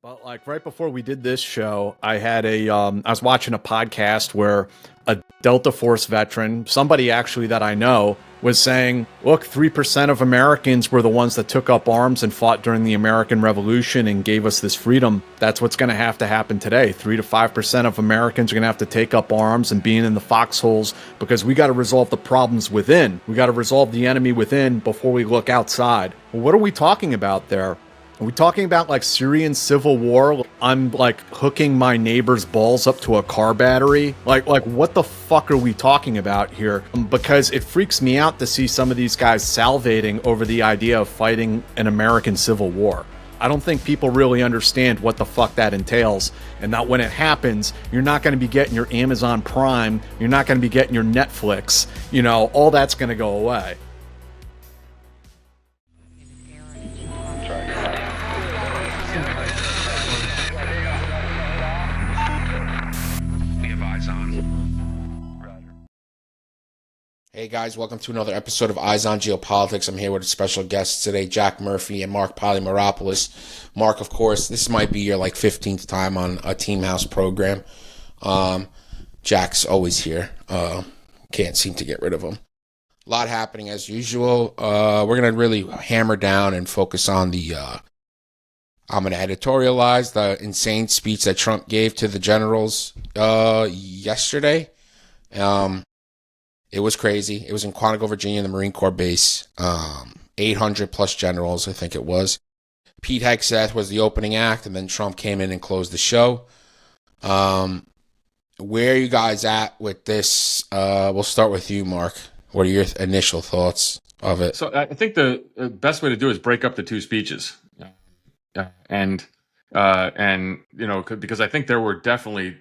But like right before we did this show, I had I was watching a podcast where a Delta Force veteran, somebody actually that I know, was saying, look, 3% of Americans were the ones that took up arms and fought during the American Revolution and gave us this freedom. That's what's going to happen today. 3 to 5% of Americans are going to have to take up arms and being in the foxholes because we got to resolve the problems within. We got to resolve the enemy within before we look outside. Well, what are we talking about there? Are we talking about like Syrian civil war? I'm like hooking my neighbor's balls up to a car battery. Like what the fuck are we talking about here? Because it freaks me out to see some of these guys salivating over the idea of fighting an American civil war. I don't think people really understand what the fuck that entails, and that when it happens, you're not going to be getting your Amazon Prime, you're not going to be getting your Netflix, all that's going to go away. Hey guys, welcome to another episode of Eyes on Geopolitics. I'm here with special guests today, Jack Murphy and Mark Polymeropoulos. Mark, of course, this might be your 15th time on a Team House program. Jack's always here. Can't seem to get rid of him. A lot happening as usual. We're going to really hammer down and focus on I'm going to editorialize the insane speech that Trump gave to the generals yesterday. It was crazy. It was in Quantico, Virginia, the Marine Corps base. 800 plus generals, I think it was. Pete Hegseth was the opening act, and then Trump came in and closed the show. Where are you guys at with this? We'll start with you, Mark. What are your initial thoughts of it? So I think the best way to do it is break up the two speeches. And because I think there were definitely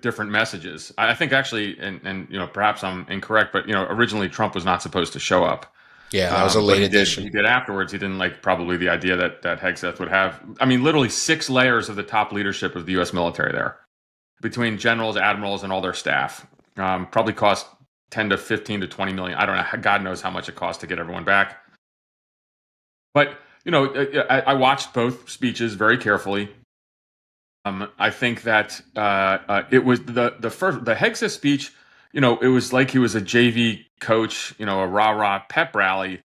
different messages. I think actually, and perhaps I'm incorrect, but originally Trump was not supposed to show up. Yeah, that was a late addition. He did afterwards. He didn't like probably the idea that Hegseth would have. I mean, literally 6 layers of the top leadership of the U.S. military there, between generals, admirals, and all their staff. Probably cost 10 to 15 to 20 million. I don't know. God knows how much it cost to get everyone back. But I watched both speeches very carefully. I think that it was the Hegseth speech. It was like he was a JV coach, a rah-rah pep rally.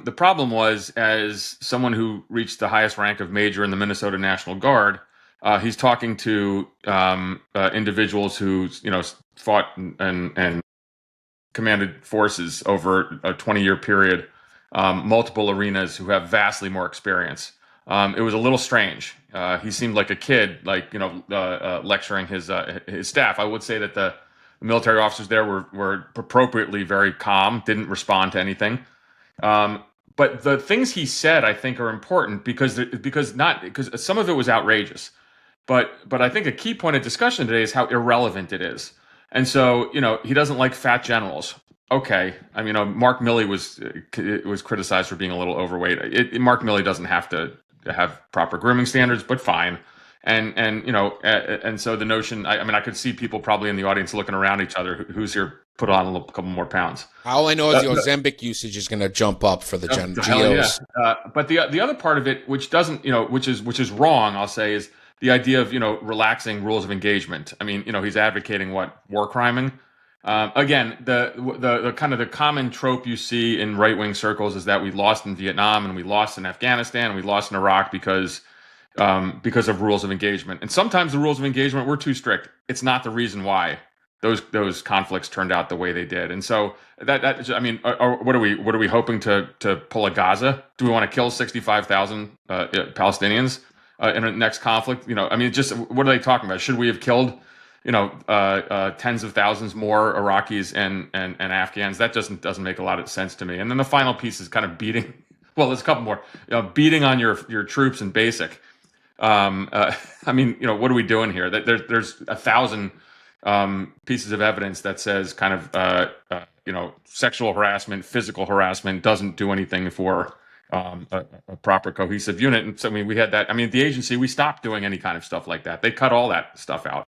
The problem was, as someone who reached the highest rank of major in the Minnesota National Guard, he's talking to individuals who fought and commanded forces over a 20-year period, multiple arenas, who have vastly more experience. It was a little strange. He seemed like a kid, lecturing his staff. I would say that the military officers there were appropriately very calm, didn't respond to anything. But the things he said, I think, are important because some of it was outrageous. But I think a key point of discussion today is how irrelevant it is. And so, he doesn't like fat generals. Okay, I mean, Mark Milley was criticized for being a little overweight. Mark Milley doesn't have to have proper grooming standards, but fine. And so the notion, I could see people probably in the audience looking around each other who's here put on a couple more pounds. All I know is the Ozempic usage is going to jump up for the GOs. Yeah. But the other part of it, which doesn't, which is wrong, I'll say, is the idea of relaxing rules of engagement. I mean, he's advocating war criming. Again, the kind of the common trope you see in right-wing circles is that we lost in Vietnam and we lost in Afghanistan and we lost in Iraq because of rules of engagement. And sometimes the rules of engagement were too strict. It's not the reason why those conflicts turned out the way they did. And so what are we hoping to pull a Gaza? Do we want to kill 65,000 Palestinians in the next conflict? Just what are they talking about? Should we have killed tens of thousands more Iraqis and Afghans? That doesn't make a lot of sense to me. And then the final piece is kind of beating. Well, there's a couple more. Beating on your troops in basic. What are we doing here? There's 1,000 pieces of evidence that says kind of sexual harassment, physical harassment doesn't do anything for a proper cohesive unit. And so we had that. The agency, we stopped doing any kind of stuff like that. They cut all that stuff out.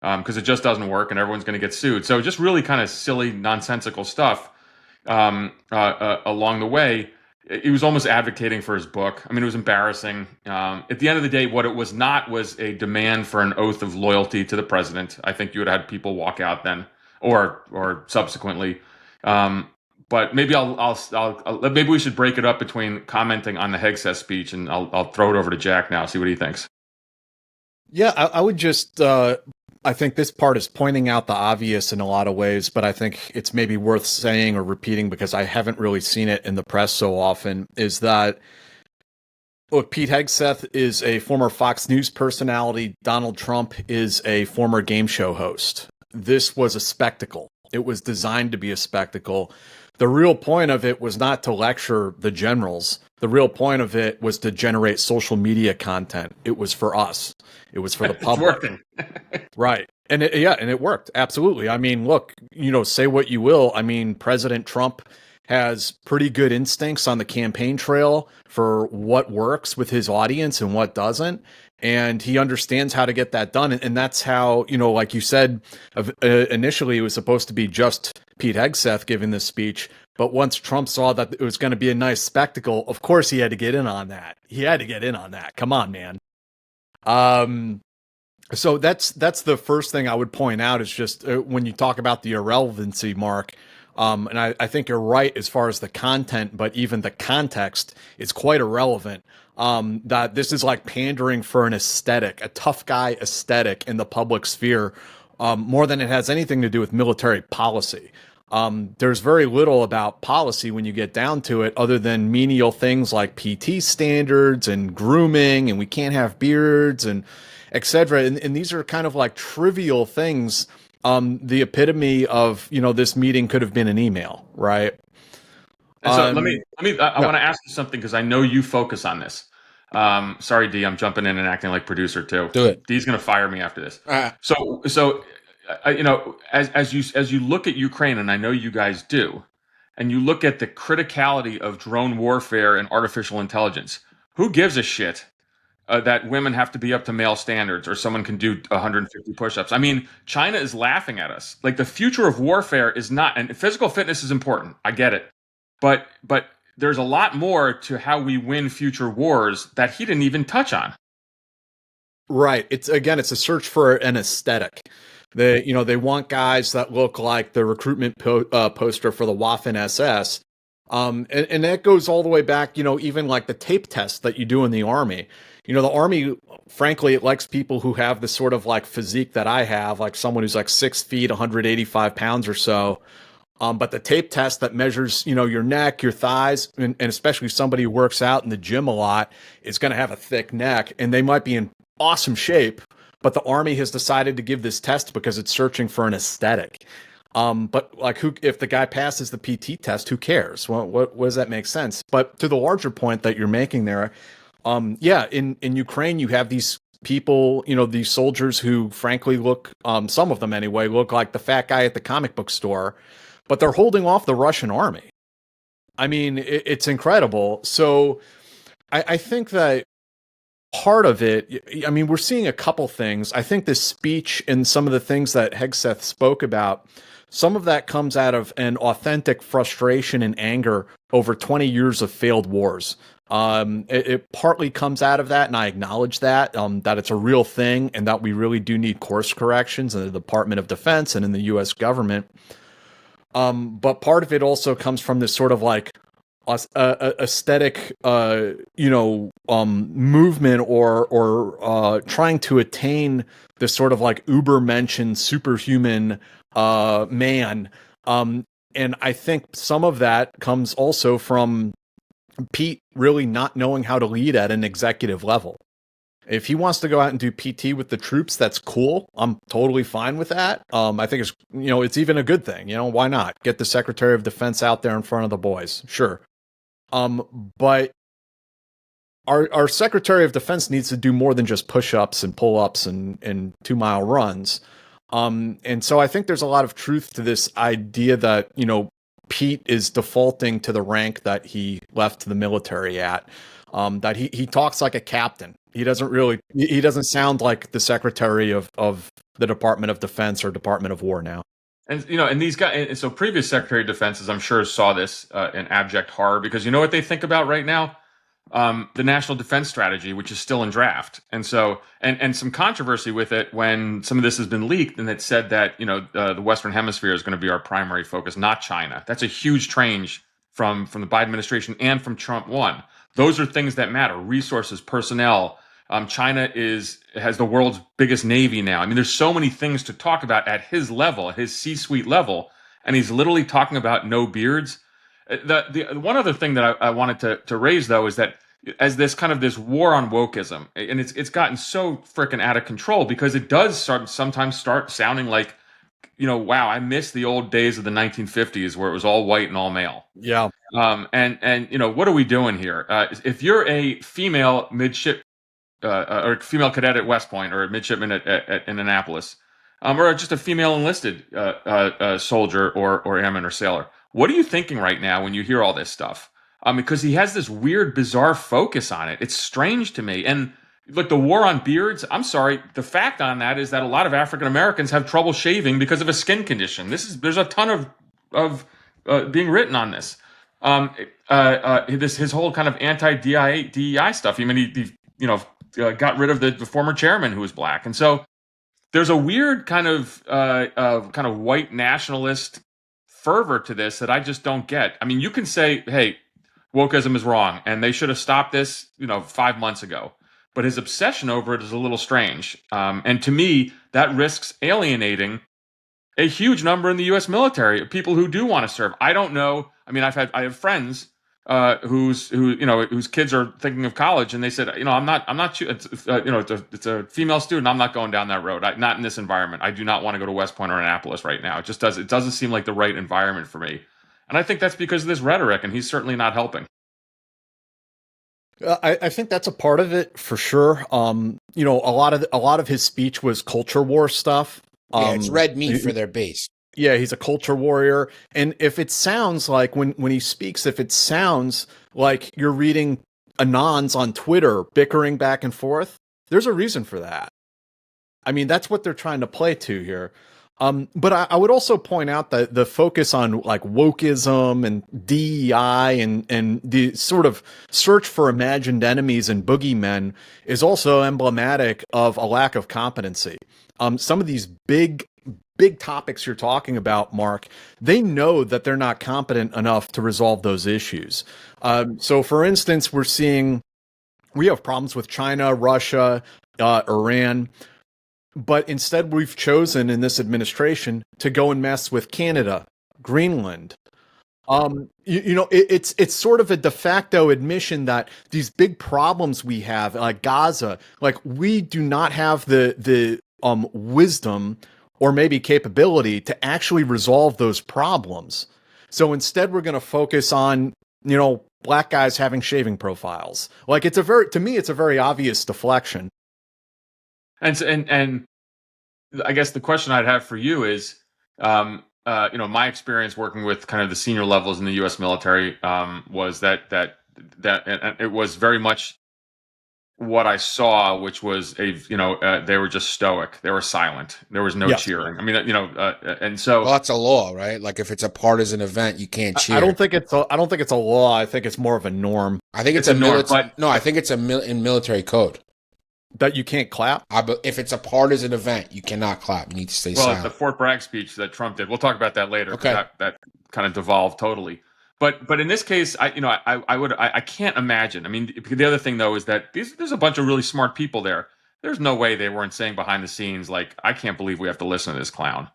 Because it just doesn't work and everyone's going to get sued. So just really kind of silly, nonsensical stuff along the way. he was almost advocating for his book. I mean, it was embarrassing. At the end of the day, what it was not was a demand for an oath of loyalty to the president. I think you would have had people walk out then, or subsequently. But maybe maybe we should break it up between commenting on the Hegseth speech, and I'll throw it over to Jack now. See what he thinks. Yeah, I would just, I think this part is pointing out the obvious in a lot of ways, but I think it's maybe worth saying or repeating because I haven't really seen it in the press so often, is that, look, Pete Hegseth is a former Fox News personality. Donald Trump is a former game show host. This was a spectacle. It was designed to be a spectacle. The real point of it was not to lecture the generals. The real point of it was to generate social media content. It was for us. It was for the public. It's working. Right. And it worked. Absolutely. I mean, look, say what you will. I mean, President Trump has pretty good instincts on the campaign trail for what works with his audience and what doesn't. And he understands how to get that done. And that's how, like you said, initially it was supposed to be just Pete Hegseth giving this speech. But once Trump saw that it was going to be a nice spectacle, of course he had to get in on that. Come on, man. So that's the first thing I would point out is just when you talk about the irrelevancy, Mark. And I think you're right as far as the content, but even the context is quite irrelevant. That this is like pandering for an aesthetic, a tough guy aesthetic in the public sphere, more than it has anything to do with military policy. There's very little about policy when you get down to it, other than menial things like PT standards and grooming, and we can't have beards and etc. And these are kind of like trivial things. The epitome of, this meeting could have been an email, right? And so I want to ask you something because I know you focus on this. Sorry, D, I'm jumping in and acting like producer too. Do it. D's going to fire me after this. So as you look at Ukraine, and I know you guys do, and you look at the criticality of drone warfare and artificial intelligence, who gives a shit that women have to be up to male standards or someone can do 150 push-ups? I mean, China is laughing at us. Like, the future of warfare is not, and physical fitness is important. I get it. But there's a lot more to how we win future wars that he didn't even touch on. Right. It's a search for an aesthetic. They want guys that look like the recruitment poster for the Waffen SS. And that goes all the way back, even like the tape test that you do in the Army. The Army, frankly, it likes people who have the sort of like physique that I have, like someone who's like 6 feet, 185 pounds or so. But the tape test that measures, your neck, your thighs, and especially somebody who works out in the gym a lot is going to have a thick neck, and they might be in awesome shape. But the Army has decided to give this test because it's searching for an aesthetic. But like, if the guy passes the PT test, who cares? Well, what does that make sense? But to the larger point that you're making there, in Ukraine, you have these people, these soldiers who frankly look, some of them anyway, look like the fat guy at the comic book store, but they're holding off the Russian army. I mean, it's incredible. So I think that part of it, I mean, we're seeing a couple things. I think this speech and some of the things that Hegseth spoke about, some of that comes out of an authentic frustration and anger over 20 years of failed wars. It partly comes out of that, and I acknowledge that it's a real thing and that we really do need course corrections in the Department of Defense and in the U.S. government. But part of it also comes from this sort of like aesthetic, movement or trying to attain this sort of like uber-mentioned superhuman man. And I think some of that comes also from Pete really not knowing how to lead at an executive level. If he wants to go out and do PT with the troops, that's cool. I'm totally fine with that. I think it's, it's even a good thing. Why not? Get the Secretary of Defense out there in front of the boys. Sure. But our Secretary of Defense needs to do more than just push-ups and pull-ups and 2-mile runs. And so I think there's a lot of truth to this idea that, Pete is defaulting to the rank that he left the military at, that he talks like a captain. He doesn't sound like the Secretary of the Department of Defense or Department of War now. And and these guys, and so previous Secretary of Defenses, I'm sure, saw this in abject horror, because you know what they think about right now? The National Defense Strategy, which is still in draft, and so and some controversy with it when some of this has been leaked, and it said that the Western Hemisphere is going to be our primary focus, not China. That's a huge change from the Biden administration and from Trump one. Those are things that matter: resources, personnel. China has the world's biggest navy now. I mean, there's so many things to talk about at his level, at his C-suite level, and he's literally talking about no beards. The one other thing that I wanted to raise, though, is that as this war on wokeism, and it's gotten so freaking out of control, because it does sometimes start sounding like, wow, I miss the old days of the 1950s where it was all white and all male. Yeah. And what are we doing here? If you're a female midship or female cadet at West Point, or a midshipman at Annapolis, or just a female enlisted soldier or airman or sailor, what are you thinking right now when you hear all this stuff? Because he has this weird, bizarre focus on it. It's strange to me. And look, the war on beards, I'm sorry, the fact on that is that a lot of African Americans have trouble shaving because of a skin condition. There's a ton of being written on this. His whole kind of anti-DEI stuff. I mean, he got rid of the former chairman who was black, and so there's a weird kind of white nationalist fervor to this that I just don't get. I mean, you can say, hey, wokeism is wrong, and they should have stopped this, 5 months ago. But his obsession over it is a little strange. And to me, that risks alienating a huge number in the U.S. military, people who do want to serve. I don't know. I mean, I have friends whose kids are thinking of college, and they said, I'm not. It's a female student. I'm not going down that road. Not in this environment. I do not want to go to West Point or Annapolis right now. It doesn't seem like the right environment for me. And I think that's because of this rhetoric, and he's certainly not helping. I think that's a part of it for sure. A lot of his speech was culture war stuff. Yeah, it's red meat for their base. Yeah, he's a culture warrior. And if it sounds like when he speaks, if it sounds like you're reading anons on Twitter bickering back and forth, there's a reason for that. I mean, that's what they're trying to play to here. But I would also point out that the focus on like wokeism and DEI and the sort of search for imagined enemies and boogeymen is also emblematic of a lack of competency. Some of these big topics you're talking about, Mark, they know that they're not competent enough to resolve those issues. So for instance, we have problems with China, Russia, Iran. But instead, we've chosen in this administration to go and mess with Canada, Greenland. It's sort of a de facto admission that these big problems we have, like Gaza, like we do not have the wisdom or maybe capability to actually resolve those problems. So instead, we're going to focus on black guys having shaving profiles. Like to me, it's a very obvious deflection. And I guess the question I'd have for you is, my experience working with kind of the senior levels in the U.S. military was that and it was very much what I saw, which was they were just stoic. They were silent. There was no cheering. I mean, and so that's a law, right? Like if it's a partisan event, you can't cheer. I don't think it's a law. I think it's more of a norm. I think it's a norm. I think it's in military code. That you can't clap? If it's a partisan event, you cannot clap. You need to stay silent. Well, the Fort Bragg speech that Trump did, we'll talk about that later. Okay. That kind of devolved totally. But in this case, I can't imagine. I mean, the other thing though is that there's a bunch of really smart people there. There's no way they weren't saying behind the scenes, like, I can't believe we have to listen to this clown.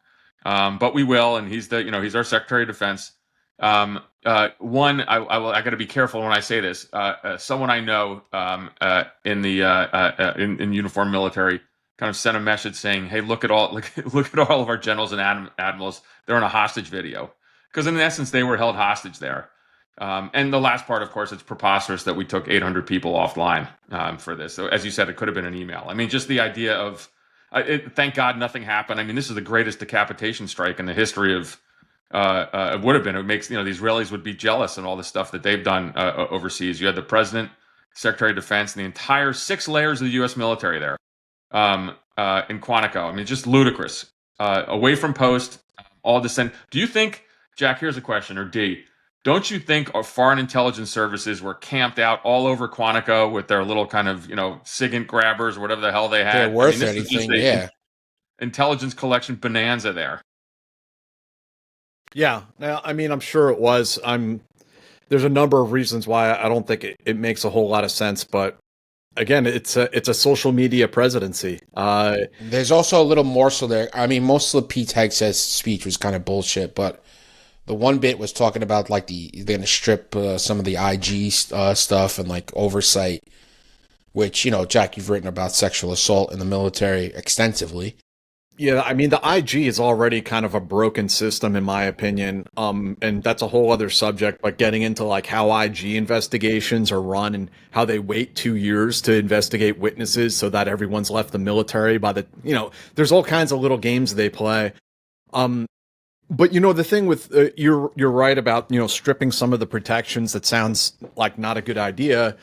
But we will, and he's our Secretary of Defense. I got to be careful when I say this. Someone I know in uniformed military kind of sent a message saying, "Hey, look at all of our generals and admirals. They're in a hostage video," because in essence they were held hostage there. And the last part, of course, it's preposterous that we took 800 people offline for this. So as you said, it could have been an email. I mean, just the idea of thank God nothing happened. I mean, this is the greatest decapitation strike in the history of. It would have been. It makes the Israelis would be jealous and all the stuff that they've done overseas. You had the president, Secretary of Defense, and the entire 6 layers of the U.S. military there in Quantico. I mean, just ludicrous. Away from post, all descend. Do you think, Jack? Here's a question, or D. Don't you think our foreign intelligence services were camped out all over Quantico with their little kind of SIGINT grabbers or whatever the hell they had? They're worth this is just anything, yeah. intelligence collection bonanza there. Yeah, now, I mean, I'm sure it was. There's a number of reasons why I don't think it makes a whole lot of sense, but again, it's a social media presidency. There's also a little morsel there. I mean, most of Pete Hegseth's speech was kind of bullshit, but the one bit was talking about like they're going to strip some of the IG stuff and like oversight, which, Jack, you've written about sexual assault in the military extensively. Yeah, I mean, the IG is already kind of a broken system, in my opinion. And that's a whole other subject, but getting into like how IG investigations are run and how they wait 2 years to investigate witnesses so that everyone's left the military there's all kinds of little games they play. But the thing with you're right about stripping some of the protections. That sounds like not a good idea.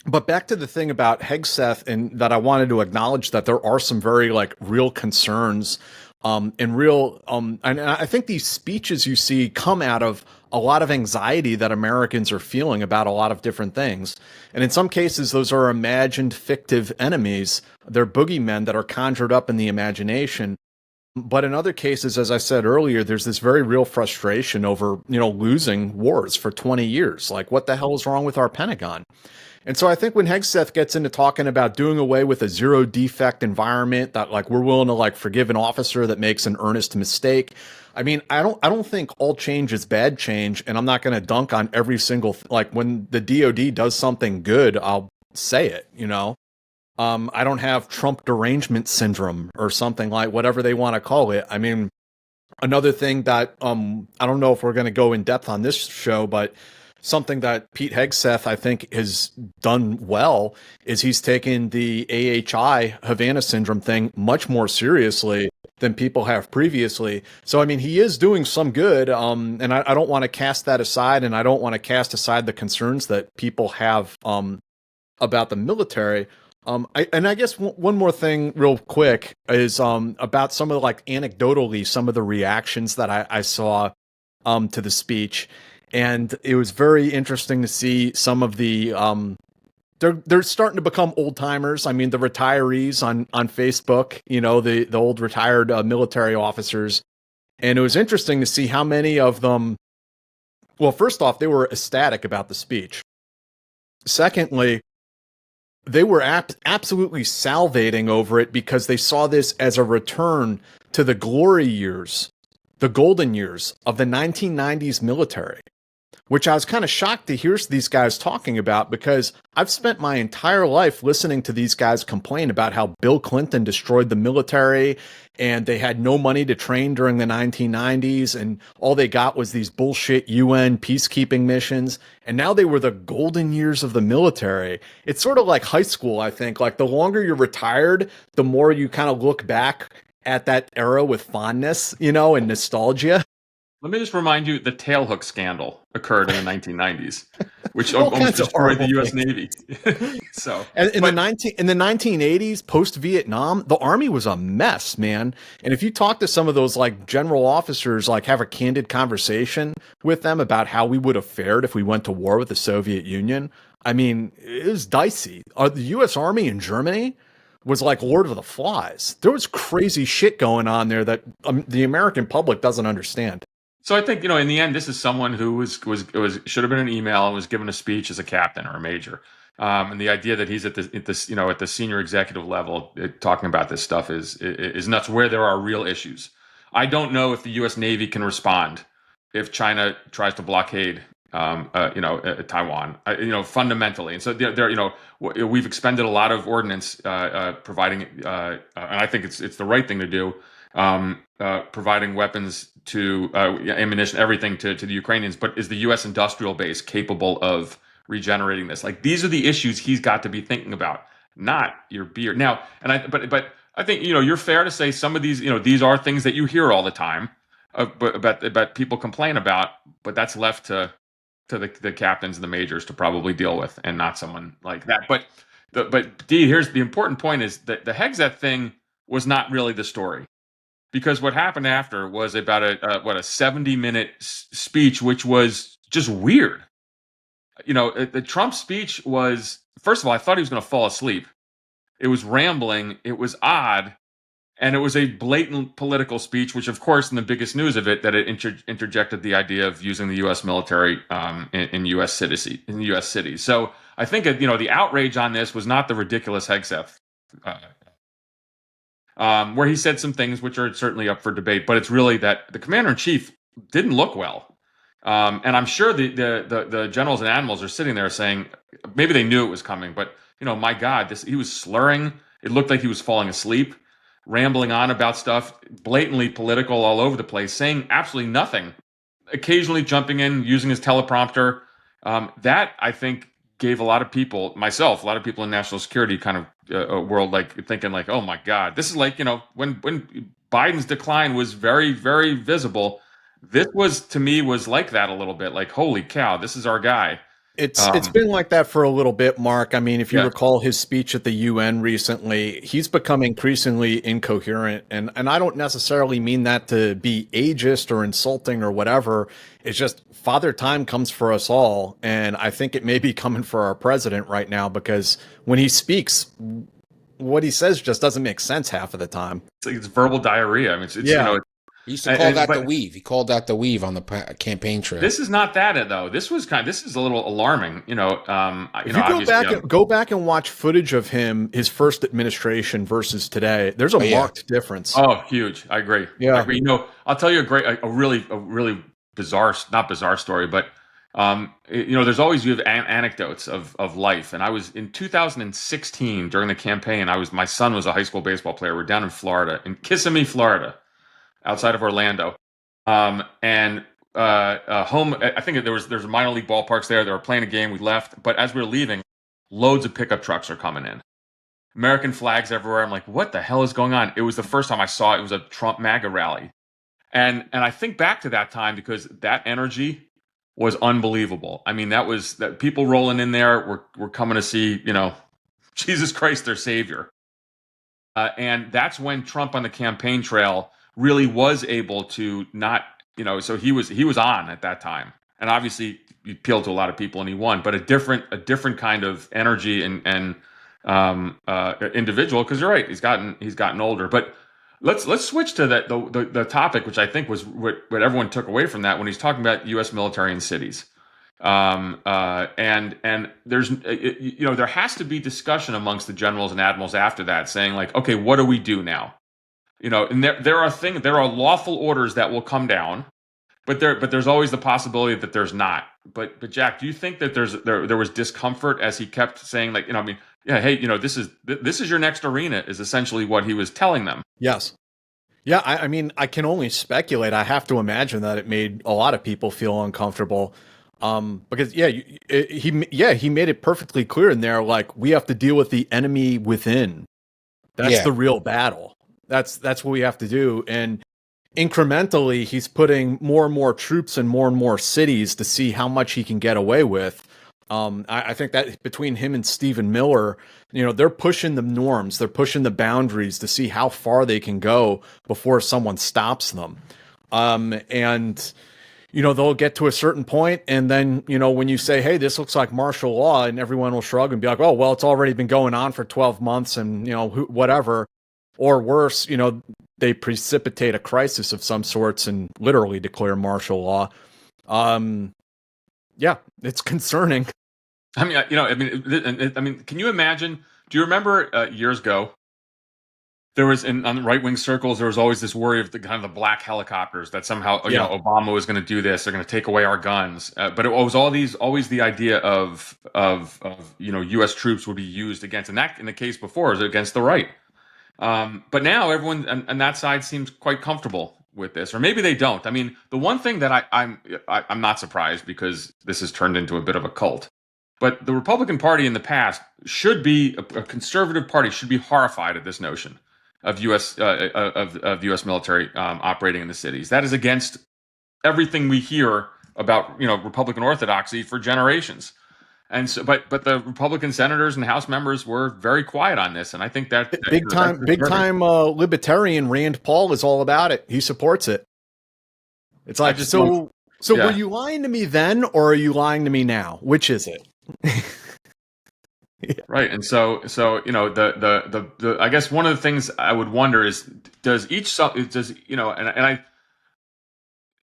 But back to the thing about Hegseth, and that I wanted to acknowledge that there are some very like real concerns, and I think these speeches you see come out of a lot of anxiety that Americans are feeling about a lot of different things. And in some cases, those are imagined fictive enemies. They're boogeymen that are conjured up in the imagination. But in other cases, as I said earlier, there's this very real frustration over, losing wars for 20 years. Like, what the hell is wrong with our Pentagon? And so I think when Hegseth gets into talking about doing away with a zero defect environment, that like we're willing to like forgive an officer that makes an earnest mistake. I mean, I don't think all change is bad change, and I'm not going to dunk on every single like when the DoD does something good, I'll say it, I don't have Trump derangement syndrome or something like whatever they want to call it. I mean, another thing that I don't know if we're going to go in depth on this show, but something that Pete Hegseth, I think, has done well is he's taken the AHI, Havana syndrome thing, much more seriously than people have previously. So, I mean, he is doing some good, and I don't want to cast that aside, and I don't want to cast aside the concerns that people have about the military. I guess one more thing real quick is about some of like anecdotally, some of the reactions that I saw to the speech. And it was very interesting to see some of the they're starting to become old timers. I mean, the retirees on Facebook, the old retired military officers. And it was interesting to see how many of them. Well, first off, they were ecstatic about the speech. Secondly, they were absolutely salivating over it because they saw this as a return to the glory years, the golden years of the 1990s military. Which I was kind of shocked to hear these guys talking about, because I've spent my entire life listening to these guys complain about how Bill Clinton destroyed the military and they had no money to train during the 1990s, and all they got was these bullshit UN peacekeeping missions. And now they were the golden years of the military. It's sort of like high school, I think. Like, the longer you're retired, the more you kind of look back at that era with fondness, and nostalgia. Let me just remind you, the tailhook scandal occurred in the 1990s, which almost destroyed the U.S. Navy. So, in the 1980s, post Vietnam, the Army was a mess, man. And if you talk to some of those like general officers, like have a candid conversation with them about how we would have fared if we went to war with the Soviet Union, I mean, it was dicey. The U.S. Army in Germany was like Lord of the Flies. There was crazy shit going on there that the American public doesn't understand. So I think, in the end, this is someone who should have been an email and was given a speech as a captain or a major. And the idea that he's at the senior executive level talking about this stuff is nuts, where there are real issues. I don't know if the U.S. Navy can respond if China tries to blockade Taiwan, fundamentally. And so we've expended a lot of ordnance providing, and I think it's the right thing to do, providing weapons to ammunition, everything to the Ukrainians. But is the U.S. industrial base capable of regenerating this? Like, these are the issues he's got to be thinking about, not your beer. Now, but I think you're fair to say some of these these are things that you hear all the time, but people complain about. But that's left to the captains and the majors to probably deal with, and not someone like that. But D, here's the important point: is that the Hegseth thing was not really the story. because what happened after was about a 70-minute speech, which was just weird. The Trump speech was, first of all, I thought he was going to fall asleep. It was rambling. It was odd. And it was a blatant political speech, which, of course, in the biggest news of it, that it interjected the idea of using the U.S. military in U.S. cities. So I think the outrage on this was not the ridiculous Hegseth, where he said some things which are certainly up for debate, but it's really that the commander in chief didn't look well, and I'm sure the generals and admirals are sitting there saying maybe they knew it was coming, but my God, he was slurring. It looked like he was falling asleep, rambling on about stuff, blatantly political all over the place, saying absolutely nothing, occasionally jumping in, using his teleprompter. That, I think, gave a lot of people, myself, a lot of people in national security kind of world, like thinking like, oh my God, this is like, when Biden's decline was very, very visible. This was, to me, was like that a little bit, like, holy cow, this is our guy. It's been like that for a little bit, Mark. I mean, if you Yeah. recall his speech at the UN recently, he's become increasingly incoherent. And I don't necessarily mean that to be ageist or insulting or whatever. It's just father time comes for us all. And I think it may be coming for our president right now, because when he speaks, what he says just doesn't make sense half of the time. It's verbal diarrhea. I mean, Yeah. He used to call that but the weave. He called that the weave on the campaign trail. this is not that though. This is a little alarming. If you go back and watch footage of his first administration versus today, there's a marked difference. Oh, huge! I agree. Yeah. I agree. I'll tell you a really bizarre, not bizarre story, but there's always, you have anecdotes of life. And I was in 2016 during the campaign. My son was a high school baseball player. We're down in Florida, in Kissimmee, Florida, outside of Orlando. And home, I think there's minor league ballparks there. They were playing a game. We left, but as we were leaving, loads of pickup trucks are coming in. American flags everywhere. I'm like, what the hell is going on? It was the first time I saw it. It was a Trump MAGA rally. And I think back to that time because that energy was unbelievable. I mean, that people rolling in there were coming to see, Jesus Christ, their savior. And that's when Trump on the campaign trail really was able to not, so he was on at that time. And obviously he appealed to a lot of people and he won, but a different kind of energy and individual, because you're right, he's gotten older. But let's switch to the topic, which I think was what everyone took away from that when he's talking about U.S. military in cities. And there's there has to be discussion amongst the generals and admirals after that, saying like, okay, what do we do now? And there are lawful orders that will come down, but there's always the possibility that there's not. But Jack, do you think that there was discomfort as he kept saying like, hey, this is your next arena, is essentially what he was telling them. Yes. Yeah. I mean, I can only speculate. I have to imagine that it made a lot of people feel uncomfortable. Because he made it perfectly clear in there, like, we have to deal with the enemy within. That's the real battle. That's what we have to do. And incrementally, he's putting more and more troops in more and more cities to see how much he can get away with. I think that between him and Stephen Miller, they're pushing the norms, they're pushing the boundaries to see how far they can go before someone stops them. And they'll get to a certain point, and then, when you say, hey, this looks like martial law, and everyone will shrug and be like, oh, well, it's already been going on for 12 months and, whatever. Or worse, they precipitate a crisis of some sorts and literally declare martial law. Yeah, it's concerning. I mean, can you imagine? Do you remember years ago? There was on the right-wing circles, there was always this worry of the kind of the black helicopters that somehow, Obama was going to do this. They're going to take away our guns. But it was always the idea of U.S. troops would be used against, and that in the case before was against the right. But now everyone on that side seems quite comfortable with this, or maybe they don't. I mean, the one thing that I'm not surprised, because this has turned into a bit of a cult. But the Republican Party in the past should be a conservative party, should be horrified at this notion of U.S. Of the U.S. military operating in the cities. That is against everything we hear about Republican orthodoxy for generations. And so, but the Republican senators and House members were very quiet on this, and I think that Big time libertarian Rand Paul is all about it. He supports it. It's like, so were you lying to me then, or are you lying to me now? Which is it? Yeah. Right. And so the I guess one of the things I would wonder is, does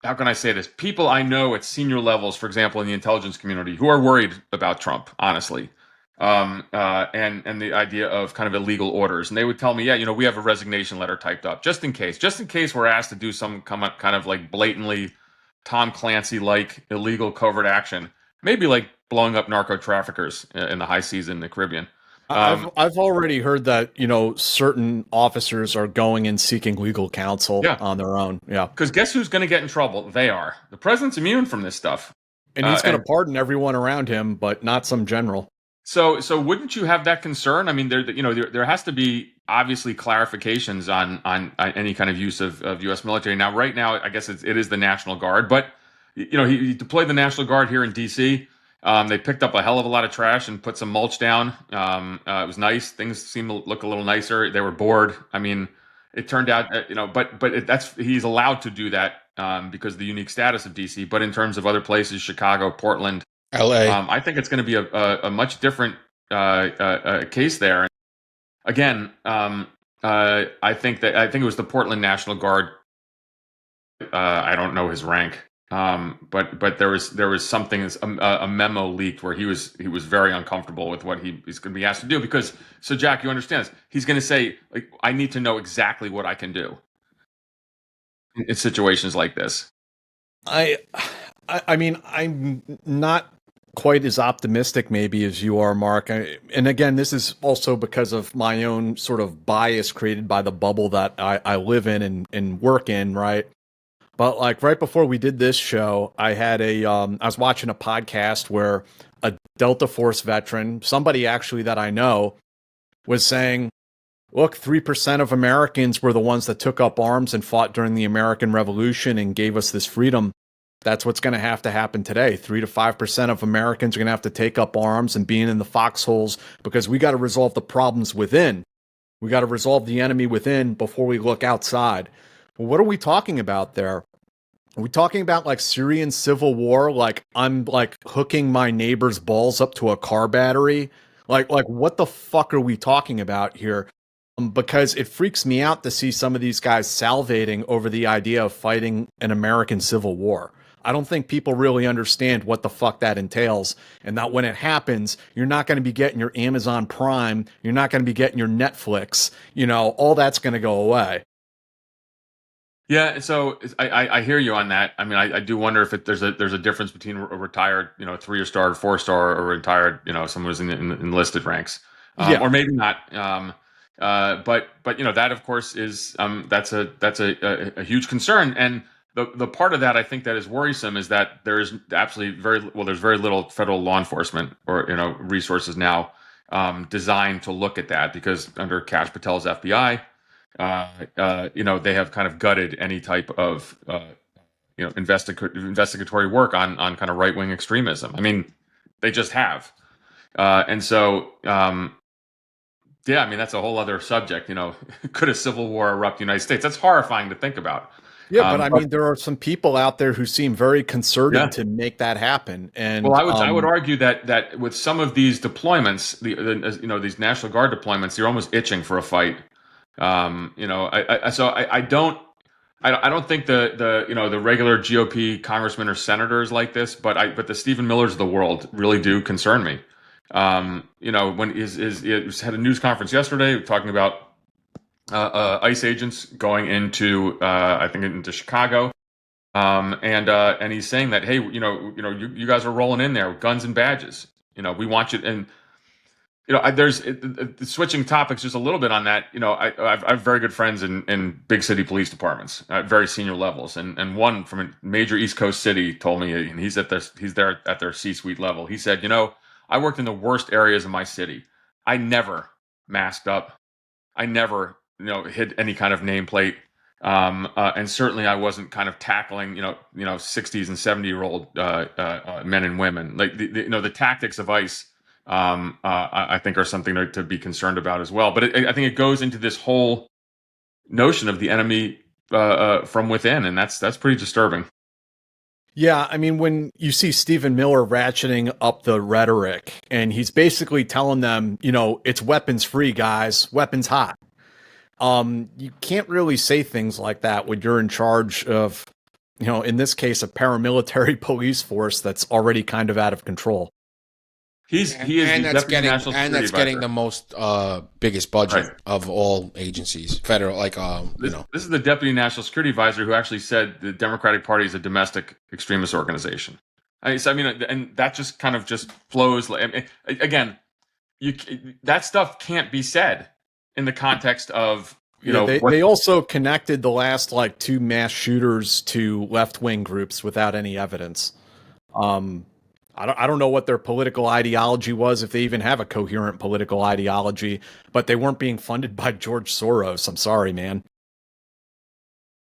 how can I say this? People I know at senior levels, for example, in the intelligence community, who are worried about Trump, honestly, and the idea of kind of illegal orders, and they would tell me, yeah, we have a resignation letter typed up just in case we're asked to do some kind of like blatantly Tom Clancy-like illegal covert action, maybe like blowing up narco traffickers in the high seas in the Caribbean. I've already heard that certain officers are going and seeking legal counsel on their own. Yeah, because guess who's going to get in trouble? They are. The president's immune from this stuff, and he's going to pardon everyone around him, but not some general. So wouldn't you have that concern? I mean, there has to be obviously clarifications on any kind of use of U.S. military. Now, right now, I guess it is the National Guard, but he deployed the National Guard here in D.C. They picked up a hell of a lot of trash and put some mulch down. It was nice. Things seemed to look a little nicer. They were bored. I mean, it turned out, he's allowed to do that because of the unique status of D.C. But in terms of other places, Chicago, Portland, LA. I think it's going to be a much different case there. Again, I think it was the Portland National Guard. I don't know his rank, but there was something, a memo leaked where he was very uncomfortable with what he's going to be asked to do, because, so Jack, you understand this? He's going to say, like, I need to know exactly what I can do in situations like this. I mean, I'm not quite as optimistic maybe as you are, Mark. And again, this is also because of my own sort of bias created by the bubble that I live in and work in, right? But like right before we did this show, I had I was watching a podcast where a Delta Force veteran, somebody actually that I know, was saying, look, 3% of Americans were the ones that took up arms and fought during the American Revolution and gave us this freedom. That's what's going to happen today. 3 to 5% of Americans are going to have to take up arms and being in the foxholes, because we got to resolve the problems within. We got to resolve the enemy within before we look outside. Well, what are we talking about there? Are we talking about like Syrian civil war? Like I'm like hooking my neighbor's balls up to a car battery? Like what the fuck are we talking about here? Because it freaks me out to see some of these guys salivating over the idea of fighting an American civil war. I don't think people really understand what the fuck that entails, and that when it happens, you're not going to be getting your Amazon Prime, you're not going to be getting your Netflix, all that's going to go away. Yeah, so I hear you on that. I mean, I do wonder if there's a difference between a retired, 3-star, 4-star, or retired, someone who's in enlisted ranks, or maybe not. But that of course is that's a huge concern, and the part of that I think that is worrisome is that there is absolutely there's very little federal law enforcement or resources now designed to look at that, because under Kash Patel's FBI, they have kind of gutted any type of investigatory work on kind of right-wing extremism. I mean, they just have, and so. Yeah, I mean, that's a whole other subject. Could a civil war erupt in the United States? That's horrifying to think about. Yeah, but I mean, there are some people out there who seem very concerted to make that happen. And well, I would argue that with some of these deployments, these National Guard deployments, you're almost itching for a fight. I don't think the regular GOP congressmen or senators like this, but the Stephen Millers of the world really do concern me. When he had a news conference yesterday talking about ICE agents going into I think into Chicago, and he's saying that, hey, you guys are rolling in there with guns and badges. We want you. And there's switching topics just a little bit on that. I have very good friends in big city police departments at very senior levels, and one from a major East Coast city told me, and he's there at their C-suite level. He said, I worked in the worst areas of my city. I never masked up. I never, hid any kind of nameplate. And certainly I wasn't kind of tackling, 60s and 70-year-old men and women. Like the tactics of ICE, I think are something to be concerned about as well. But I think it goes into this whole notion of the enemy from within, and that's pretty disturbing. Yeah, I mean, when you see Stephen Miller ratcheting up the rhetoric, and he's basically telling them, it's weapons free, guys, weapons hot. You can't really say things like that when you're in charge of, in this case, a paramilitary police force that's already kind of out of control. He is and the that's deputy getting national security that's getting the most biggest budget Right. of all agencies, federal. This is the deputy national security advisor who actually said the Democratic Party is a domestic extremist organization. And that just kind of just flows. Again, that stuff can't be said in the context of they also connected the last two mass shooters to left-wing groups without any evidence. I don't know what their political ideology was, if they even have a coherent political ideology, but they weren't being funded by George Soros. I'm sorry, man.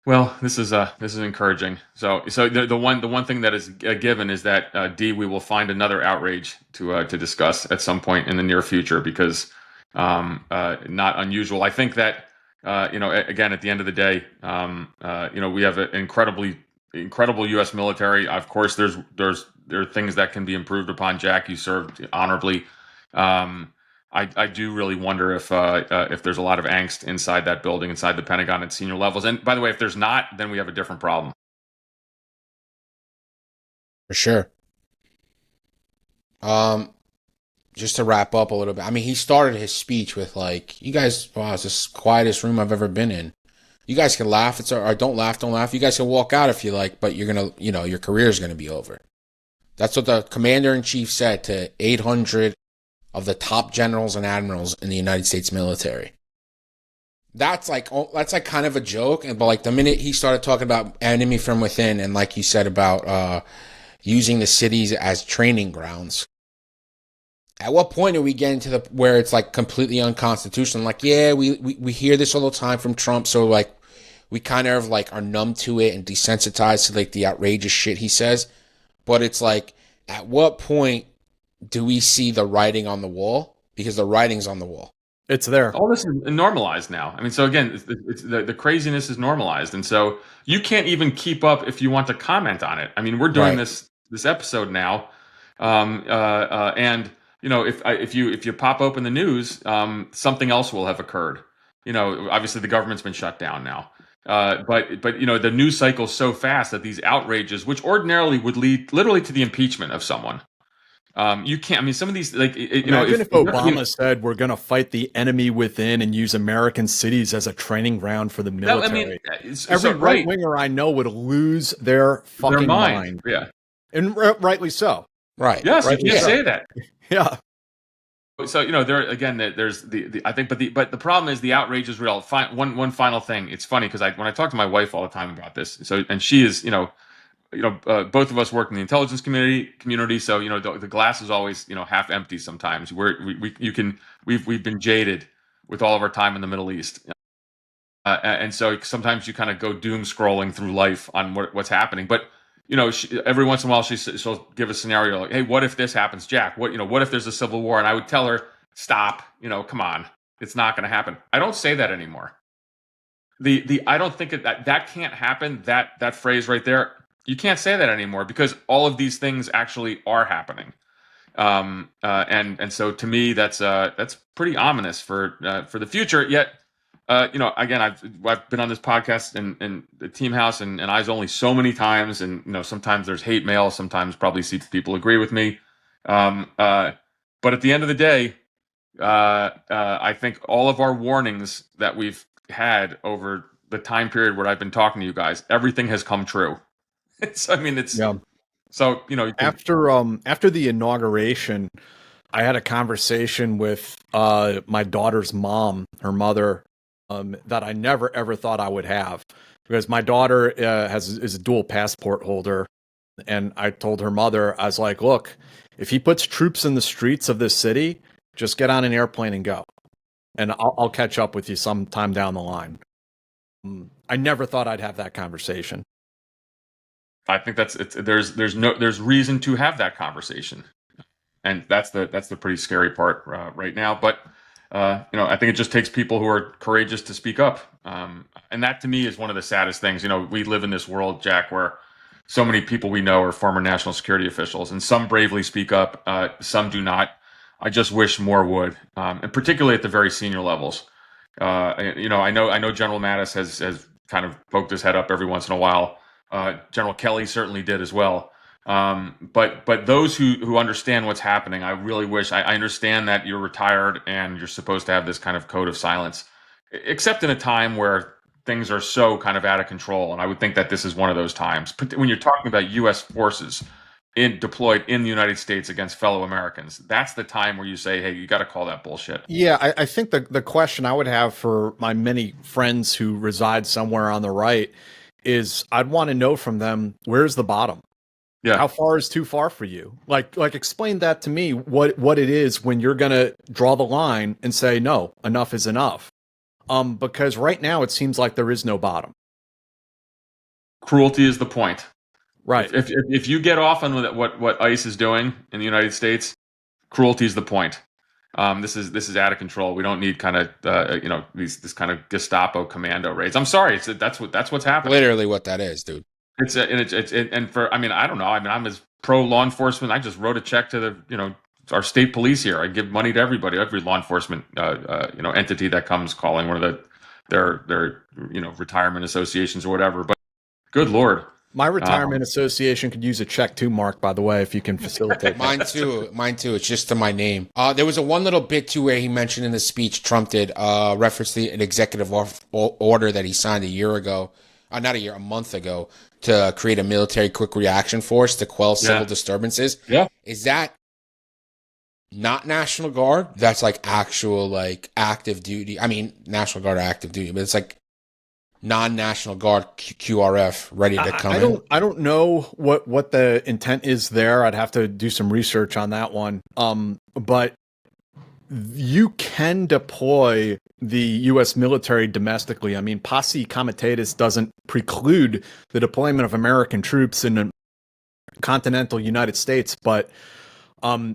Well, this is encouraging. So the one thing that is a given is that we will find another outrage to discuss at some point in the near future, because not unusual. I think that again, at the end of the day, we have an incredible U.S. military. Of course, there are things that can be improved upon. Jack, you served honorably. I do really wonder if there's a lot of angst inside that building, inside the Pentagon at senior levels. And by the way, if there's not, then we have a different problem. For sure. Just to wrap up a little bit. I mean, he started his speech with "You guys, wow, it's the quietest room I've ever been in. You guys can laugh, or don't laugh. You guys can walk out if you like, but you're gonna, your career is gonna be over." That's what the commander-in-chief said to 800 of the top generals and admirals in the United States military. That's kind of a joke, but the minute he started talking about enemy from within, and like you said about using the cities as training grounds, at what point are we getting to where it's completely unconstitutional? We hear this all the time from Trump, so we kind of are numb to it and desensitized to the outrageous shit he says. But it's at what point do we see the writing on the wall? Because the writing's on the wall. It's there. All this is normalized now. I mean, so again, it's the craziness is normalized, and so you can't even keep up if you want to comment on it. I mean, we're doing this episode now, and if you pop open the news, something else will have occurred. Obviously the government's been shut down now. But the news cycle's so fast that these outrages, which ordinarily would lead literally to the impeachment of someone, you can't. I mean, some of these, imagine if Obama said we're going to fight the enemy within and use American cities as a training ground for the military. Every right winger I know would lose their fucking mind. Yeah, and rightly so. Right. Yes, you can't say that. Yeah. So there again, there's I think, but the problem is the outrage is real. One final thing. It's funny because when I talk to my wife all the time about this, and she is both of us work in the intelligence community, so the glass is always half empty sometimes. We've been jaded with all of our time in the Middle East, and so sometimes you kind of go doom scrolling through life on what's happening, but. Every once in a while she'll give a scenario like, "Hey, what if this happens, Jack? What if there's a civil war?" And I would tell her, "Stop. Come on, it's not going to happen." I don't say that anymore. I don't think that can't happen. That phrase right there, you can't say that anymore because all of these things actually are happening. And so to me, that's pretty ominous for the future. Yet. Again, I've been on this podcast and the Team House and Eyes Only so many times, and sometimes there's hate mail, sometimes probably see people agree with me, but at the end of the day, I think all of our warnings that we've had over the time period where I've been talking to you guys, everything has come true. So after the inauguration, I had a conversation with my daughter's mom, her mother. That I never ever thought I would have, because my daughter is a dual passport holder, and I told her mother, I was like, "Look, if he puts troops in the streets of this city, just get on an airplane and go, and I'll catch up with you sometime down the line." I never thought I'd have that conversation. I think there's reason to have that conversation, and that's the pretty scary part right now. But I think it just takes people who are courageous to speak up, and that to me is one of the saddest things. We live in this world, Jack, where so many people we know are former national security officials, and some bravely speak up, some do not. I just wish more would, and particularly at the very senior levels. I know General Mattis has kind of poked his head up every once in a while. General Kelly certainly did as well. But those who understand what's happening, I really wish. I understand that you're retired and you're supposed to have this kind of code of silence, except in a time where things are so kind of out of control. And I would think that this is one of those times. But when you're talking about U.S. forces deployed in the United States against fellow Americans, that's the time where you say, hey, you got to call that bullshit. Yeah, I think the question I would have for my many friends who reside somewhere on the right is I'd want to know from them, where's the bottom? Yeah. How far is too far for you? Like explain that to me, what it is when you're going to draw the line and say, no, enough is enough. Because right now it seems like there is no bottom. Cruelty is the point. Right. If you get off on what ICE is doing in the United States, cruelty is the point. This is out of control. We don't need kind of this kind of Gestapo commando raids. I'm sorry, that's what's happening. Literally what that is, dude. I don't know. I'm as pro law enforcement. I just wrote a check to our state police here. I give money to everybody, every law enforcement entity that comes calling, one of their retirement associations or whatever. But good Lord. My retirement association could use a check too, Mark, by the way, if you can facilitate Mine too. It's just to my name. There was one little bit too where he mentioned in the speech, Trump did, reference to an executive order that he signed a month ago, to create a military quick reaction force to quell civil disturbances. Yeah. Is that not National Guard? That's like actual like active duty. I mean, National Guard are active duty, but it's like non-National Guard QRF ready to come in. I don't know what the intent is there. I'd have to do some research on that one. But you can deploy the U.S. military domestically. I mean, posse comitatus doesn't preclude the deployment of American troops in the continental United States, but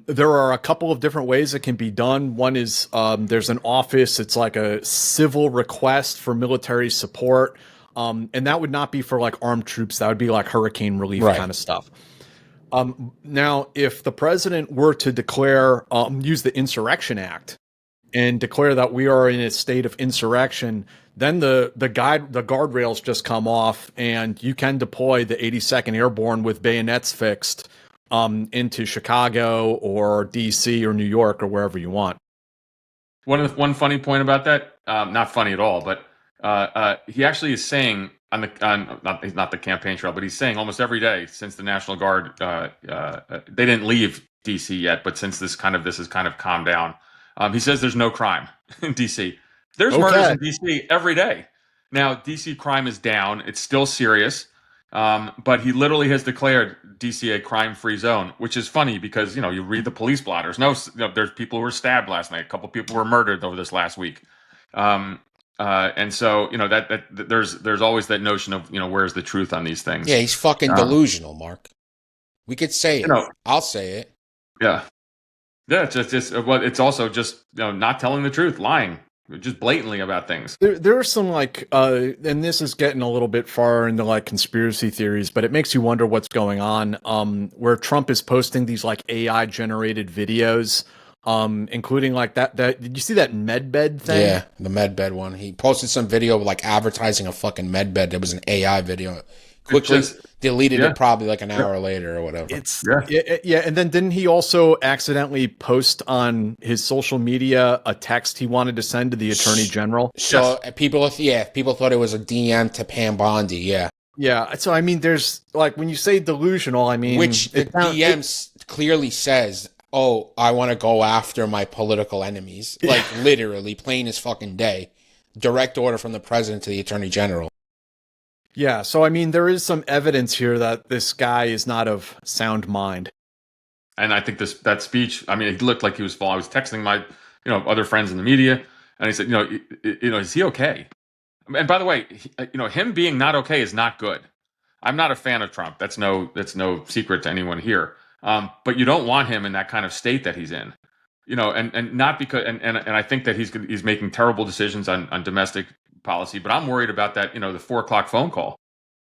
there are a couple of different ways it can be done. One is there's an office. It's like a civil request for military support. And that would not be for like armed troops. That would be like hurricane relief kind of stuff. Now, if the president were to declare, use the Insurrection Act and declare that we are in a state of insurrection, then the guardrails just come off and you can deploy the 82nd Airborne with bayonets fixed into Chicago or DC or New York or wherever you want. One funny point about that, not funny at all, but he actually is saying he's not the campaign trail, but he's saying almost every day since the National Guard they didn't leave DC yet, but since this has kind of calmed down, he says there's no crime in DC. There's murders in DC every day. Now DC crime is down; it's still serious. But he literally has declared DC a crime-free zone, which is funny because, you read the police blotters. There's people who were stabbed last night. A couple people were murdered over this last week. And so, that there's always that notion of, where's the truth on these things? Yeah, he's fucking delusional, Mark. We could say it. I'll say it. Yeah. Yeah, it's also just, not telling the truth, lying. Just blatantly about things. There are some and this is getting a little bit far into like conspiracy theories, but it makes you wonder what's going on. Where Trump is posting these like AI generated videos, including like that. Did you see that medbed thing? Yeah, the medbed one. He posted some video like advertising a fucking medbed. It was an AI video. Quickly deleted it probably like an hour later or whatever. And then didn't he also accidentally post on his social media a text he wanted to send to the Attorney General? So people thought it was a DM to Pam Bondi. Yeah. So I mean, there's like when you say delusional, I mean, which the DM clearly says, "Oh, I want to go after my political enemies." Like literally, plain as fucking day. Direct order from the president to the Attorney General. Yeah, so I mean, there is some evidence here that this guy is not of sound mind. And I think that speech, I mean, it looked like he was falling. I was texting my, other friends in the media, and he said, is he okay? And by the way, him being not okay is not good. I'm not a fan of Trump. That's no secret to anyone here. But you don't want him in that kind of state that he's in. And not because and I think that he's making terrible decisions on domestic policy. But I'm worried about that. The 4 o'clock phone call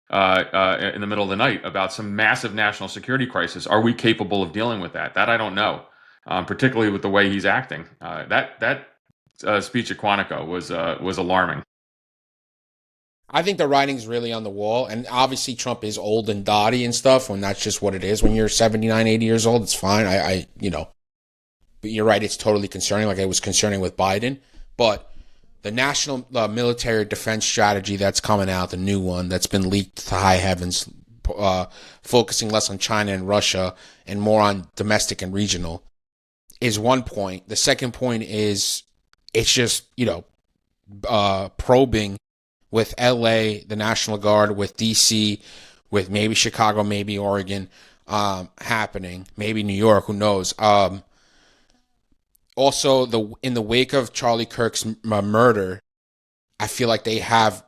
in the middle of the night about some massive national security crisis. Are we capable of dealing with that? That I don't know, particularly with the way he's acting. That speech at Quantico was alarming. I think the writing's really on the wall, and obviously Trump is old and dotty and stuff, and that's just what it is. When you're 79, 80 years old, it's fine. But you're right, it's totally concerning, like it was concerning with Biden. But the national military defense strategy that's coming out, the new one that's been leaked to high heavens, focusing less on China and Russia and more on domestic and regional, is one point. The second point is it's just, probing with LA, the National Guard, with DC, with maybe Chicago, maybe Oregon, happening, maybe New York, who knows. Also, in the wake of Charlie Kirk's murder, I feel like they have,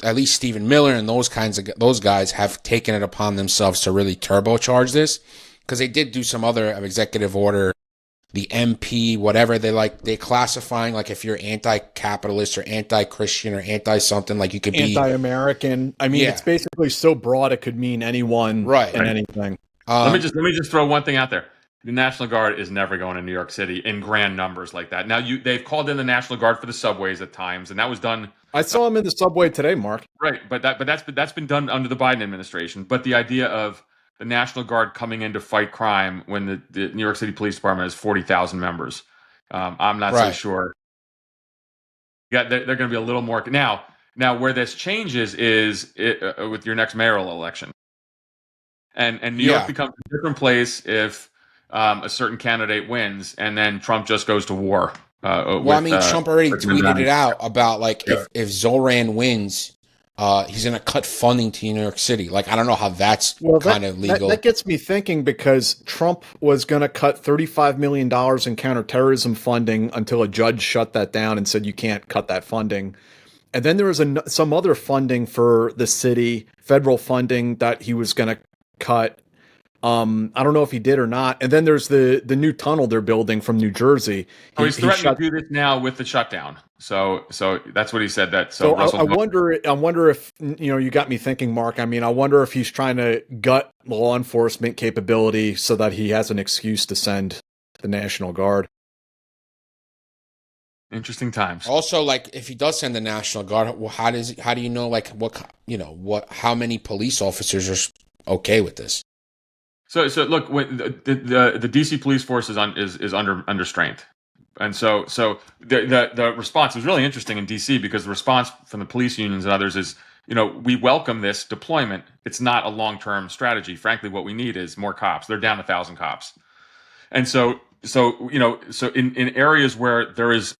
at least Stephen Miller and those guys have taken it upon themselves to really turbocharge this, because they did do some other executive order, the MP, whatever they're classifying, like if you're anti-capitalist or anti-Christian or anti-something, like you could be anti-American. I mean, It's basically so broad it could mean anyone and anything. Let me just throw one thing out there. The National Guard is never going to New York City in grand numbers like that. Now they've called in the National Guard for the subways at times, and that was done. I saw him in the subway today, Mark. Right, but that's been done under the Biden administration. But the idea of the National Guard coming in to fight crime when the New York City Police Department has 40,000 members, I'm not so sure. Yeah, they're going to be a little more now. Where this changes is with your next mayoral election, and New York becomes a different place if a certain candidate wins, and then Trump just goes to war. Trump already tweeted it out about if Zoran wins, he's going to cut funding to New York City. Like, I don't know how that's kind of legal. That gets me thinking, because Trump was going to cut $35 million in counterterrorism funding until a judge shut that down and said you can't cut that funding. And then there was some other funding for the city, federal funding that he was going to cut. I don't know if he did or not. And then there's the new tunnel they're building from New Jersey. He's threatening to do this now with the shutdown. So that's what he said. I wonder if you got me thinking, Mark. I mean, I wonder if he's trying to gut law enforcement capability so that he has an excuse to send the National Guard. Interesting times. Also, if he does send the National Guard, well, how do you know how many police officers are okay with this? So look, when the DC police force is under strength, and so the response was really interesting in DC, because the response from the police unions and others is, we welcome this deployment. It's not a long-term strategy. Frankly, what we need is more cops. They're down 1,000 cops, and so in areas where there is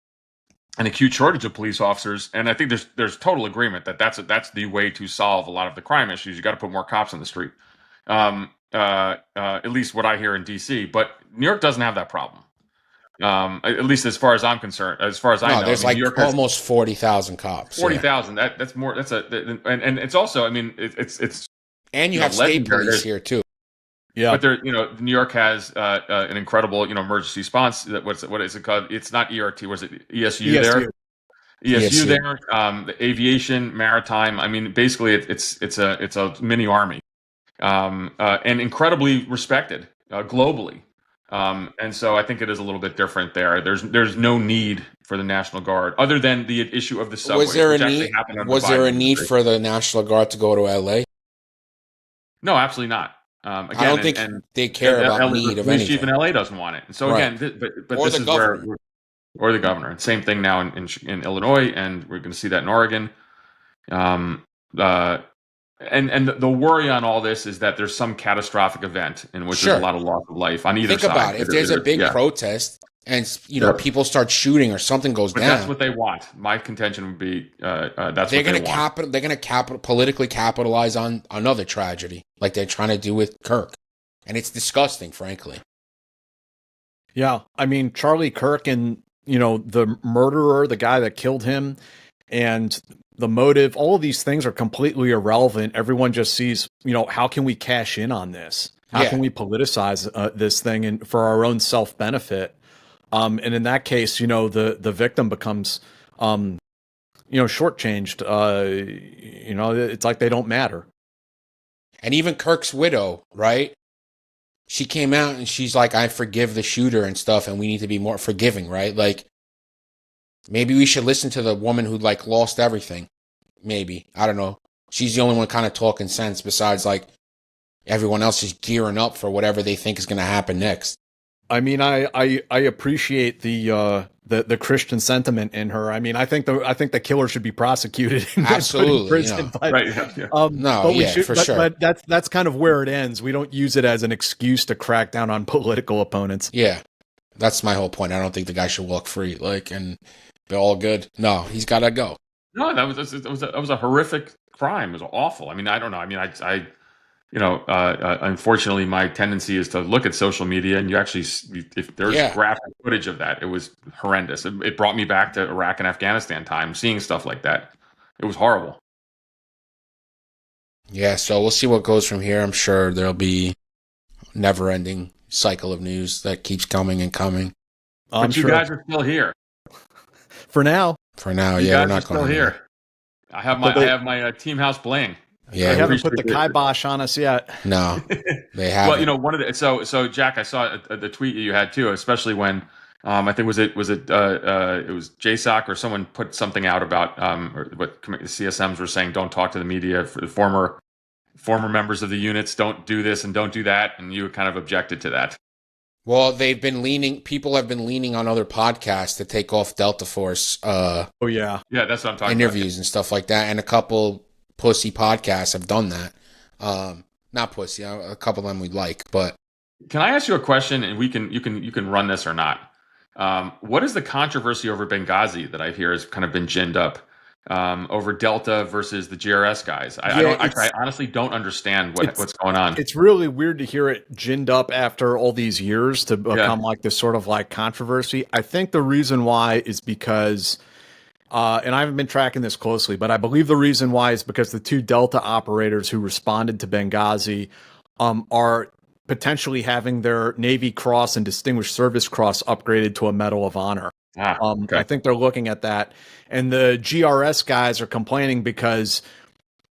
an acute shortage of police officers, and I think there's total agreement that that's the way to solve a lot of the crime issues. You got to put more cops on the street. At least what I hear in DC, but New York doesn't have that problem. At least as far as I'm concerned, as far as I know, there's New York almost 40,000 cops. 40,000. That's more. And it's also, I mean, it's and you have state police here too. Yeah, but New York has an incredible emergency response. What is it called? It's not ERT. Was it ESU there? ESU there. The aviation, maritime. I mean, basically, it's a mini army. And incredibly respected globally. And so I think it is a little bit different there. There's no need for the National Guard other than the issue of the subway. Was there a need for the National Guard to go to LA? No, absolutely not. Again, I don't think they care about need of anything. Chief in LA doesn't want it. And so again, but this is where, or the governor. And same thing now in Illinois, and we're going to see that in Oregon. And the worry on all this is that there's some catastrophic event in which there's a lot of loss of life on either side. Think about it. If there's a big protest and people start shooting or something goes down, that's what they want. My contention would be that's they're what they want. They're going to politically capitalize on another tragedy, like they're trying to do with Kirk, and it's disgusting, frankly. Yeah, I mean, Charlie Kirk and the murderer, the guy that killed him, and the motive, all of these things are completely irrelevant. Everyone just sees, how can we cash in on this? How can we politicize this thing and for our own self-benefit? And in that case, the victim becomes, shortchanged. It's like they don't matter. And even Kirk's widow, right? She came out and she's like, I forgive the shooter and stuff, and we need to be more forgiving, right? Like, maybe we should listen to the woman who, like, lost everything. Maybe. I don't know. She's the only one kind of talking sense besides, like, everyone else is gearing up for whatever they think is going to happen next. I mean, I appreciate the Christian sentiment in her. I mean, I think the killer should be prosecuted and absolutely put in prison. But, right. Yeah. For sure. But that's kind of where it ends. We don't use it as an excuse to crack down on political opponents. Yeah, that's my whole point. I don't think the guy should walk free. Like, and be all good. No, he's got to go. No, that was a horrific crime. It was awful. I mean, I don't know. I mean, unfortunately, my tendency is to look at social media, and you actually, if there's graphic footage of that, it was horrendous. It brought me back to Iraq and Afghanistan time, seeing stuff like that. It was horrible. Yeah, so we'll see what goes from here. I'm sure there'll be never-ending cycle of news that keeps coming and coming. But you guys are still here. For now. For now, you we're not still going here. I have my team house bling. Yeah, they haven't put the kibosh on us yet. No, they haven't. Well, one of the so Jack, I saw the tweet you had too, especially when I think it was JSOC or someone put something out about or what CSMs were saying. Don't talk to the media. For the former members of the units don't do this and don't do that, and you kind of objected to that. Well, people have been leaning on other podcasts to take off Delta Force. Yeah, that's what I'm talking interviews about. And stuff like that, and a couple pussy podcasts have done that. Not pussy, a couple of them we like, but. Can I ask you a question, and you can run this or not? What is the controversy over Benghazi that I hear has kind of been ginned up over Delta versus the GRS guys? I honestly don't understand what's going on. It's really weird to hear it ginned up after all these years to become like this sort of like controversy. I think the reason why is because, and I haven't been tracking this closely, but I believe the reason why is because the two Delta operators who responded to Benghazi are potentially having their Navy Cross and Distinguished Service Cross upgraded to a Medal of Honor. Okay. I think they're looking at that. And the GRS guys are complaining because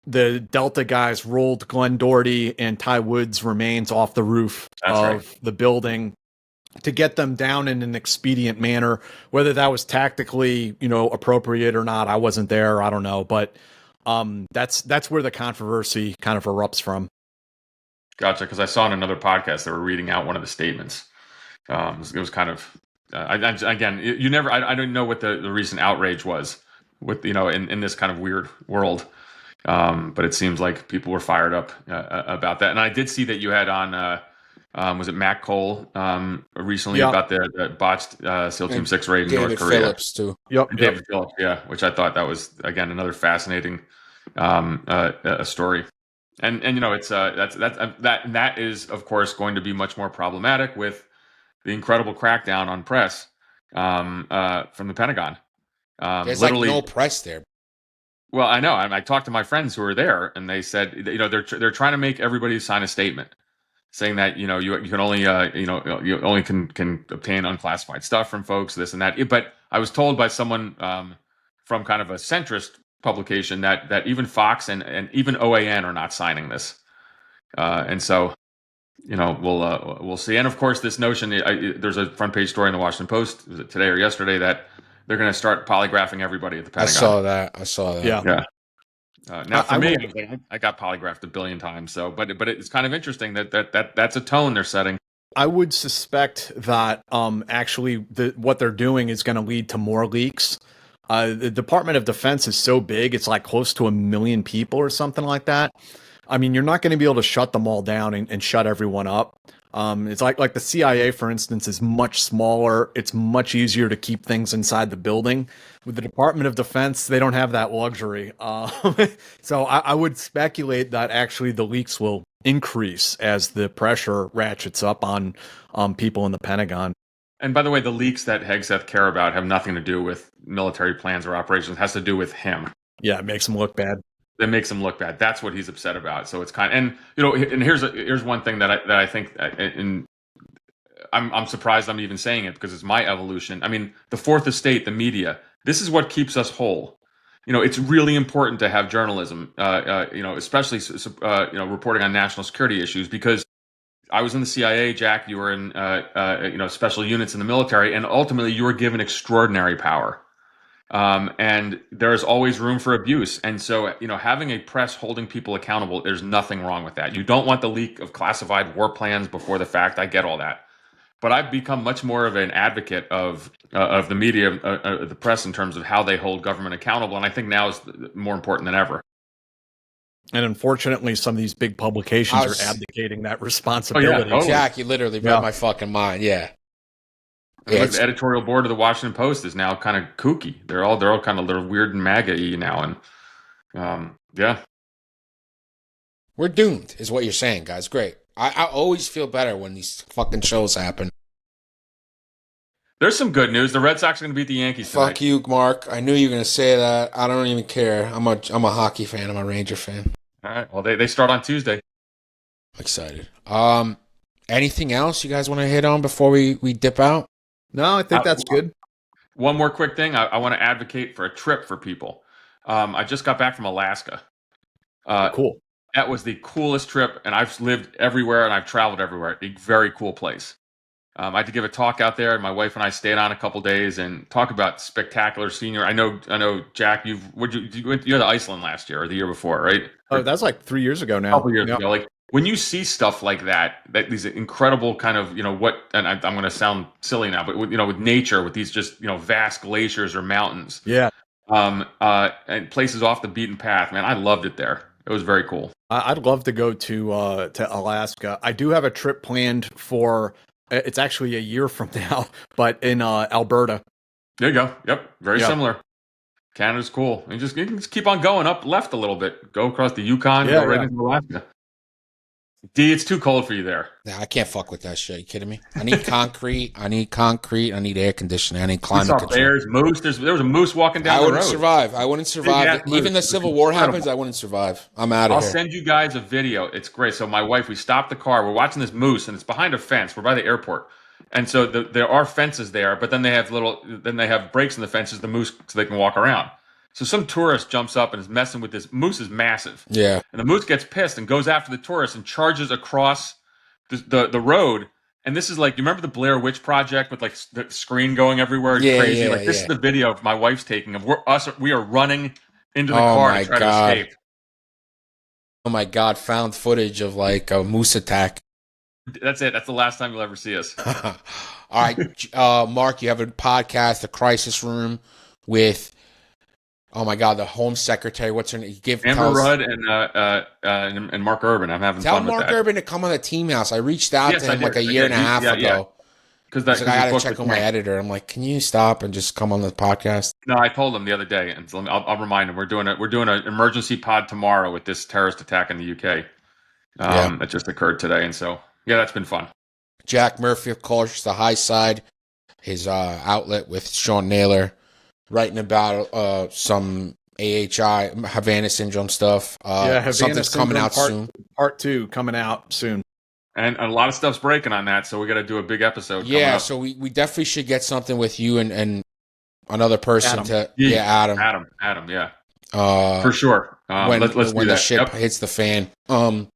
the Delta guys rolled Glenn Doherty and Ty Wood's remains off the roof of the building to get them down in an expedient manner. Whether that was tactically, appropriate or not, I wasn't there. I don't know. But that's where the controversy kind of erupts from. Gotcha. Because I saw in another podcast they were reading out one of the statements. It was kind of I don't know what the recent outrage was with in this kind of weird world, but it seems like people were fired up about that. And I did see that you had on was it Matt Cole recently about the botched SEAL Team 6 raid in North Korea. Phillips too. David Phillips, which I thought that was again another fascinating story. And it's that is of course going to be much more problematic with the incredible crackdown on press from the Pentagon. There's literally no press there. Well, I know. I talked to my friends who were there, and they said they're trying to make everybody sign a statement saying that you can only you only can obtain unclassified stuff from folks, this and that. But I was told by someone from kind of a centrist publication that even Fox and even OAN are not signing this, and so we'll see. And of course, this notion there's a front page story in the Washington Post, was it today or yesterday, that they're going to start polygraphing everybody at the Pentagon. I saw that. Yeah. Now for me, I got polygraphed 1 billion times. So, but it's kind of interesting that's a tone they're setting. I would suspect that actually what they're doing is going to lead to more leaks. The Department of Defense is so big; it's like close to 1 million people or something like that. I mean, you're not going to be able to shut them all down and shut everyone up. It's like the CIA, for instance, is much smaller. It's much easier to keep things inside the building. With the Department of Defense, they don't have that luxury. So I would speculate that actually the leaks will increase as the pressure ratchets up on people in the Pentagon. And by the way, the leaks that Hegseth care about have nothing to do with military plans or operations. It has to do with him. Yeah, it makes them look bad. That makes him look bad. That's what he's upset about. So it's and and here's one thing that I think, and I'm surprised I'm even saying it because it's my evolution. I mean, the fourth estate, the media, this is what keeps us whole. It's really important to have journalism, especially reporting on national security issues, because I was in the CIA, Jack, you were in special units in the military, and ultimately you were given extraordinary power. And there's always room for abuse. And so, having a press holding people accountable, there's nothing wrong with that. You don't want the leak of classified war plans before the fact. I get all that. But I've become much more of an advocate of the media, the press, in terms of how they hold government accountable. And I think now is more important than ever. And unfortunately, some of these big publications are abdicating that responsibility. Oh, yeah, totally. Jack, you literally read my fucking mind. Yeah. The editorial board of the Washington Post is now kind of kooky. They're all kind of little weird and MAGA-y now, and yeah, we're doomed, is what you're saying, guys. Great. I always feel better when these fucking shows happen. There's some good news. The Red Sox are going to beat the Yankees tonight. Fuck you, Mark. I knew you were going to say that. I don't even care. I'm a hockey fan. I'm a Ranger fan. All right. Well, they start on Tuesday. I'm excited. Anything else you guys want to hit on before we dip out? No, I think that's good. One more quick thing. I want to advocate for a trip for people. I just got back from Alaska. Cool. That was the coolest trip, and I've lived everywhere and I've traveled everywhere. A very cool place. I had to give a talk out there, and my wife and I stayed on a couple days and talk about spectacular scenery. I know, Jack. You went to Iceland last year or the year before, right? Oh, that's like 3 years ago now. A couple years ago. Like when you see stuff like that these incredible kind of and I'm going to sound silly now, but with nature, with these just vast glaciers or mountains. Yeah. And places off the beaten path, man. I loved it there. It was very cool. I'd love to go to Alaska. I do have a trip planned for. It's actually a year from now, but in Alberta. There you go. Yep, very similar. Canada's cool. And you can just keep on going up left a little bit. Go across the Yukon, go right into Alaska. D, it's too cold for you there. Nah, I can't fuck with that shit. Are you kidding me? I need concrete. I need air conditioning. I need climate control. Bears, moose. There was a moose walking down the road. I wouldn't survive. Even the Civil War happens, I wouldn't survive. I'm out of here. I'll send you guys a video. It's great. So my wife, we stopped the car. We're watching this moose, and it's behind a fence. We're by the airport. And so there are fences there, but then they have breaks in the fences, the moose, so they can walk around. So some tourist jumps up and is messing with this. Moose is massive. Yeah. And the moose gets pissed and goes after the tourist and charges across the road. And this is like, you remember the Blair Witch Project with like the screen going everywhere? Crazy. This is the video my wife's taking of we are running into the car to try to escape. Oh my God. Found footage of like a moose attack. That's it. That's the last time you'll ever see us. All right. Mark, you have a podcast, The Crisis Room, with... Oh my God, the Home Secretary. What's her name? Amber Rudd and Mark Urban. I'm having fun with that. Tell Mark Urban to come on the Team House. I reached out to him like a year and a half ago. Because I got to check with my editor. I'm like, can you stop and just come on the podcast? No, I told him the other day, and so I'll remind him. We're doing an emergency pod tomorrow with this terrorist attack in the UK. That just occurred today, and so that's been fun. Jack Murphy, of course, The High Side, his outlet with Sean Naylor. Writing about some AHI, Havana Syndrome stuff. Havana something's Syndrome coming out soon. Part 2 coming out soon. And a lot of stuff's breaking on that, so we got to do a big episode. Yeah, so we definitely should get something with you and another person Adam. Adam, yeah. For sure. When let's the ship hits the fan. And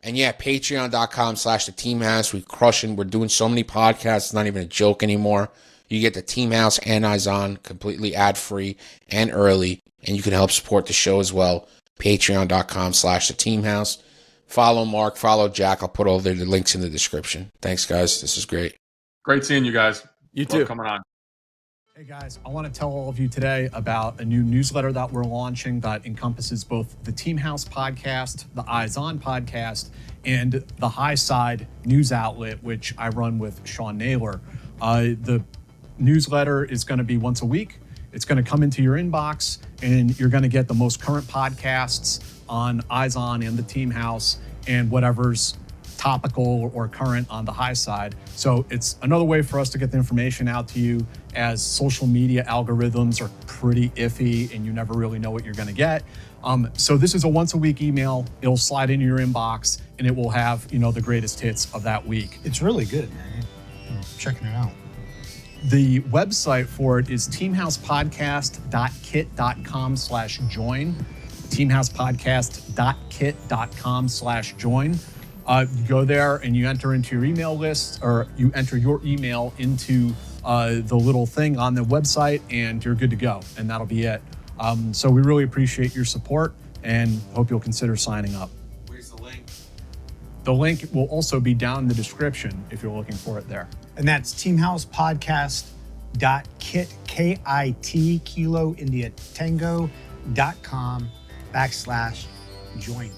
patreon.com/the Team House. We're doing so many podcasts, it's not even a joke anymore. You get the Team House and Eyes On completely ad-free and early, and you can help support the show as well. Patreon.com/the Team House. Follow Mark, follow Jack. I'll put all the links in the description. Thanks, guys. This is great. Great seeing you guys. You too. Coming on. Hey guys, I want to tell all of you today about a new newsletter that we're launching that encompasses both the Team House podcast, the Eyes On podcast, and the High Side news outlet, which I run with Sean Naylor. The newsletter is going to be once a week. It's going to come into your inbox, and you're going to get the most current podcasts on Eyes On and the Team House and whatever's topical or current on the high side. So it's another way for us to get the information out to you, as social media algorithms are pretty iffy and you never really know what you're going to get. So this is a once a week email. It'll slide into your inbox and it will have, the greatest hits of that week. It's really good, man. I'm checking it out. The website for it is teamhousepodcast.kit.com/join. teamhousepodcast.kit.com/join. You go there and you enter into your email list, or you enter your email into the little thing on the website, and you're good to go. And that'll be it. So we really appreciate your support and hope you'll consider signing up. Where's the link? The link will also be down in the description if you're looking for it there. And that's teamhousepodcast.kit, KIT, Kilo India Tango.com /join.